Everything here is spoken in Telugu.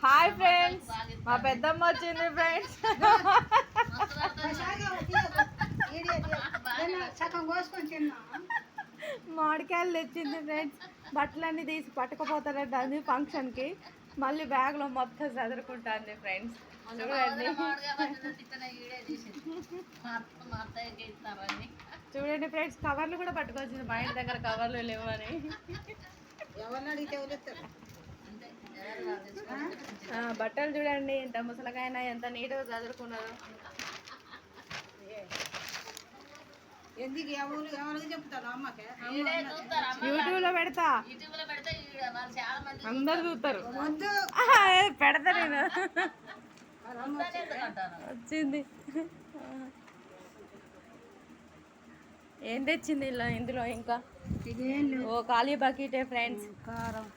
హాయ్ ఫ్రెండ్స్, మా పెద్దమ్మ వచ్చింది ఫ్రెండ్స్. మామిడికాయలు తెచ్చింది ఫ్రెండ్స్. బట్టలన్నీ తీసి పట్టుకుపోతారంట అది ఫంక్షన్కి. మళ్ళీ బ్యాగ్లో మొత్తం చదువుకుంటుంది ఫ్రెండ్స్. చూడండి ఫ్రెండ్స్, కవర్లు కూడా పట్టుకొచ్చింది. మా ఇంటి దగ్గర కవర్లు లేవని. బట్టలు చూడండి ఎంత ముసలకైనా ఎంత నీట్గా చదువుకున్నారు. యూట్యూబ్ లో పెడతా, అందరు చూస్తారు. పెడతా నేను. వచ్చింది. ఏం తెచ్చింది ఇందులో? ఇంకా ఓ ఖాళీ బకెటే ఫ్రెండ్స్. కారం